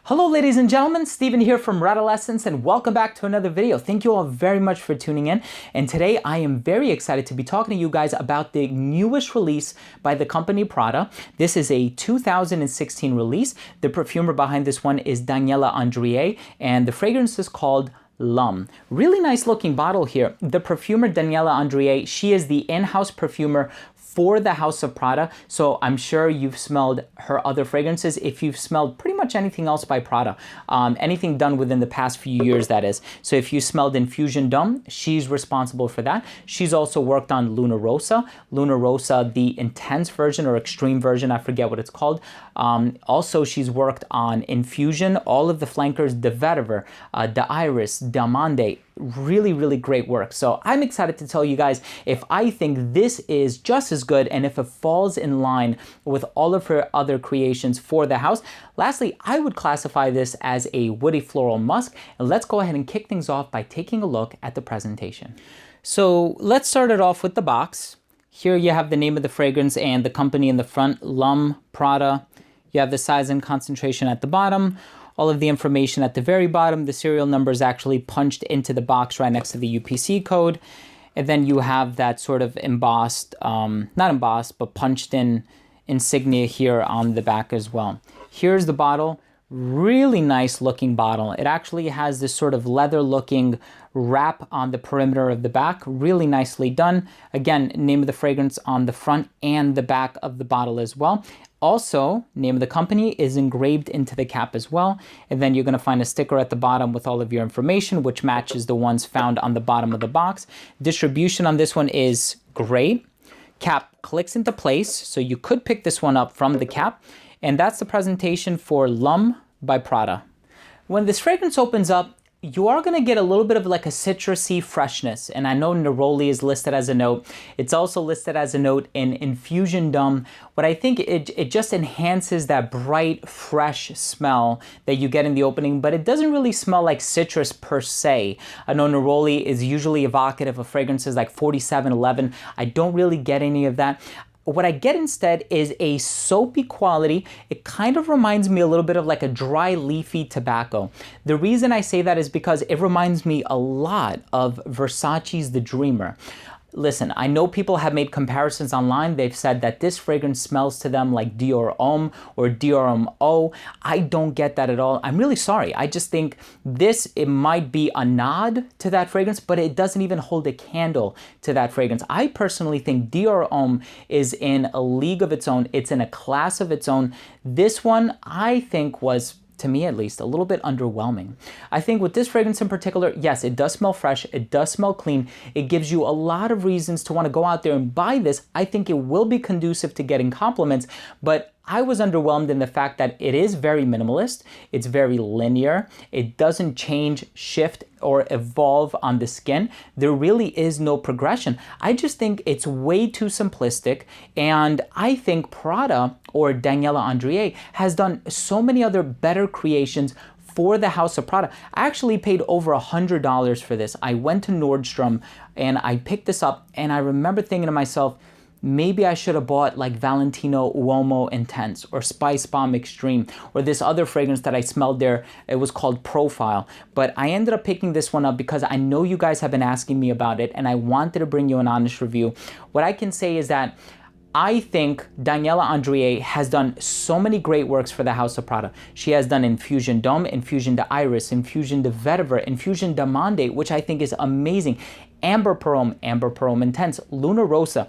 Hello ladies and gentlemen, Steven here from Radolescence and welcome back to another video. Thank you all very much for tuning in, and today I am very excited to be talking to you guys about the newest release by the company Prada. This is a 2016 release. The perfumer behind this one is Daniela Andrié and the fragrance is called L'Homme. Really nice looking bottle here. The perfumer Daniela Andrié, she is the in-house perfumer for the House of Prada, so I'm sure you've smelled her other fragrances if you've smelled pretty much anything else by Prada, anything done within the past few years, that is. So if you smelled Infusion D'Homme, she's responsible for that. She's also worked on Luna Rossa, the intense version or extreme version, I forget what it's called. Also, she's worked on Infusion, all of the flankers, the Vetiver, the Iris, Diamande. Really great work. So I'm excited to tell you guys if I think this is just as good and if it falls in line with all of her other creations for the house. Lastly, I would classify this as a woody floral musk, and let's go ahead and kick things off by taking a look at the presentation. So let's start it off with the box. Here you have the name of the fragrance and the company in the front, L'Homme Prada. You have the size and concentration at the bottom. All of the information at the very bottom. The serial number is actually punched into the box right next to the UPC code. And then you have that sort of embossed, not embossed, but punched in insignia here on the back as well. Here's the bottle. Really nice looking bottle. It actually has this sort of leather looking wrap on the perimeter of the back. Really nicely done. Again, name of the fragrance on the front and the back of the bottle as well. Also, name of the company is engraved into the cap as well. And then you're going to find a sticker at the bottom with all of your information, which matches the ones found on the bottom of the box. Distribution on this one is great. Cap clicks into place, so you could pick this one up from the cap. And that's the presentation for L'Homme by Prada. When this fragrance opens up, you are going to get a little bit of like a citrusy freshness. And I know Neroli is listed as a note. It's also listed as a note in Infusion D'Homme. But I think it just enhances that bright, fresh smell that you get in the opening. But it doesn't really smell like citrus per se. I know Neroli is usually evocative of fragrances like 4711. I don't really get any of that. What I get instead is a soapy quality. It kind of reminds me a little bit of like a dry leafy tobacco. The reason I say that is because it reminds me a lot of Versace's The Dreamer. Listen, I know people have made comparisons online. They've said that this fragrance smells to them like Dior Homme or Dior Homme Eau. I don't get that at all. I'm really sorry. I just think it might be a nod to that fragrance, but it doesn't even hold a candle to that fragrance. I personally think Dior Homme is in a league of its own. It's in a class of its own. This one, I think, was, to me at least, a little bit underwhelming. I think with this fragrance in particular, yes, it does smell fresh, it does smell clean, it gives you a lot of reasons to want to go out there and buy this. I think it will be conducive to getting compliments, but I was underwhelmed in the fact that it is very minimalist, it's very linear, it doesn't change, shift, or evolve on the skin. There really is no progression. I just think it's way too simplistic, and I think Prada or Daniela Andrié has done so many other better creations for the House of Prada. I actually paid over $100 for this. I went to Nordstrom and I picked this up, and I remember thinking to myself, maybe I should have bought like Valentino Uomo Intense or Spice Bomb Extreme or this other fragrance that I smelled there. It was called Profile. But I ended up picking this one up because I know you guys have been asking me about it and I wanted to bring you an honest review. What I can say is that I think Daniela Andrié has done so many great works for the House of Prada. She has done Infusion D'Homme, Infusion d'Iris, Infusion de Vetiver, Infusion Diamande, which I think is amazing. Amber Pour Homme Intense, Luna Rossa.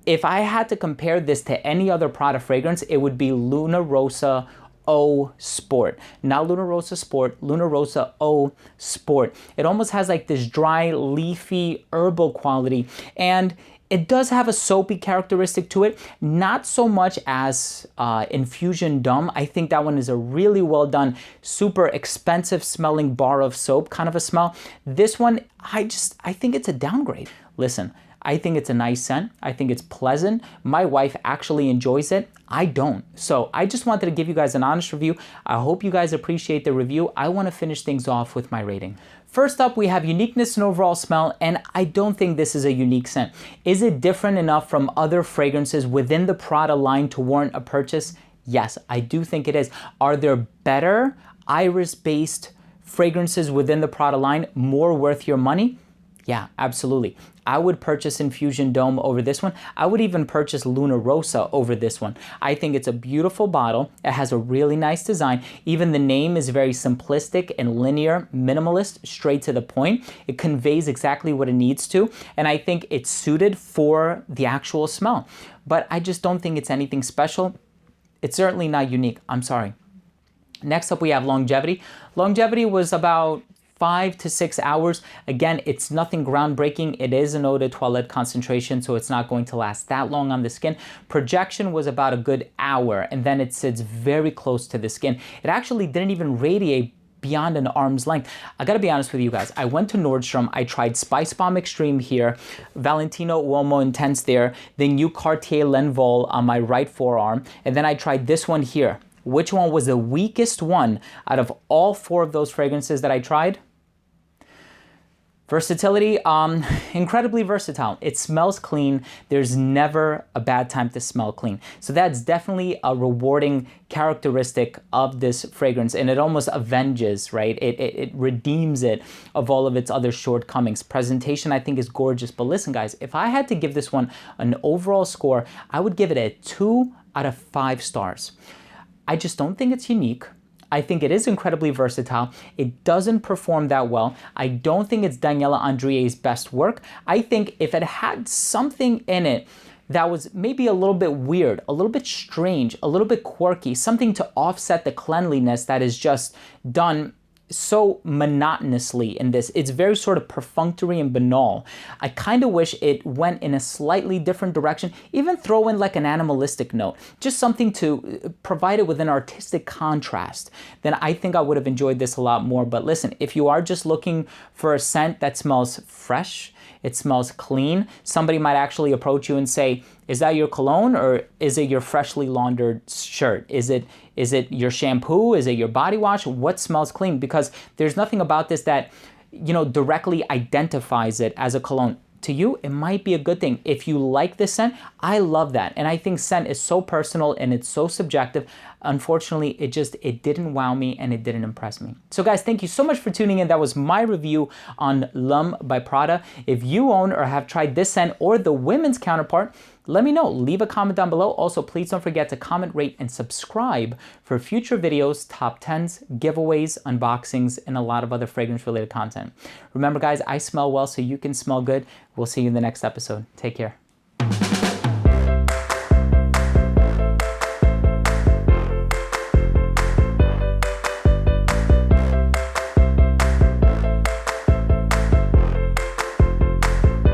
If I had to compare this to any other Prada fragrance, it would be Luna Rossa Eau Sport. Not Luna Rossa Sport, Luna Rossa Eau Sport. It almost has like this dry, leafy, herbal quality, and it does have a soapy characteristic to it, not so much as Infusion D'Homme. I think that one is a really well done, super expensive smelling bar of soap kind of a smell. This one, I think it's a downgrade. Listen, I think it's a nice scent. I think it's pleasant. My wife actually enjoys it. I don't. So I just wanted to give you guys an honest review. I hope you guys appreciate the review. I want to finish things off with my rating. First up, we have uniqueness and overall smell, and I don't think this is a unique scent. Is it different enough from other fragrances within the Prada line to warrant a purchase? Yes, I do think it is. Are there better iris-based fragrances within the Prada line more worth your money? Yeah, absolutely. I would purchase Infusion Dome over this one. I would even purchase Luna Rosa over this one. I think it's a beautiful bottle. It has a really nice design. Even the name is very simplistic and linear, minimalist, straight to the point. It conveys exactly what it needs to, and I think it's suited for the actual smell. But I just don't think it's anything special. It's certainly not unique. I'm sorry. Next up, we have Longevity. Longevity was about 5 to 6 hours. Again, it's nothing groundbreaking. It is an eau de toilette concentration, so it's not going to last that long on the skin. Projection was about a good hour, and then it sits very close to the skin. It actually didn't even radiate beyond an arm's length. I gotta be honest with you guys. I went to Nordstrom. I tried Spice Bomb Extreme here, Valentino Uomo Intense there, the new Cartier Lenvol on my right forearm, and then I tried this one here. Which one was the weakest one out of all 4 of those fragrances that I tried? Versatility, incredibly versatile. It smells clean. There's never a bad time to smell clean. So that's definitely a rewarding characteristic of this fragrance, and it almost avenges, right? It redeems it of all of its other shortcomings. Presentation, I think, is gorgeous. But listen, guys, if I had to give this one an overall score, I would give it a 2 out of 5 stars. I just don't think it's unique. I think it is incredibly versatile. It doesn't perform that well. I don't think it's Daniela Andrie's best work. I think if it had something in it that was maybe a little bit weird, a little bit strange, a little bit quirky, something to offset the cleanliness that is just done so monotonously in this. It's very sort of perfunctory and banal. I kind of wish it went in a slightly different direction, even throw in like an animalistic note, just something to provide it with an artistic contrast. Then I think I would have enjoyed this a lot more. But listen, if you are just looking for a scent that smells fresh, it smells clean, somebody might actually approach you and say, is that your cologne or is it your freshly laundered shirt? Is it your shampoo? Is it your body wash? What smells clean? Because there's nothing about this that, you know, directly identifies it as a cologne. To you, it might be a good thing. If you like this scent, I love that. And I think scent is so personal and it's so subjective. Unfortunately, it didn't wow me and it didn't impress me. So guys, thank you so much for tuning in. That was my review on L'Homme by Prada. If you own or have tried this scent or the women's counterpart, let me know. Leave a comment down below. Also, please don't forget to comment, rate, and subscribe for future videos, top 10s, giveaways, unboxings, and a lot of other fragrance-related content. Remember, guys, I smell well, so you can smell good. We'll see you in the next episode. Take care.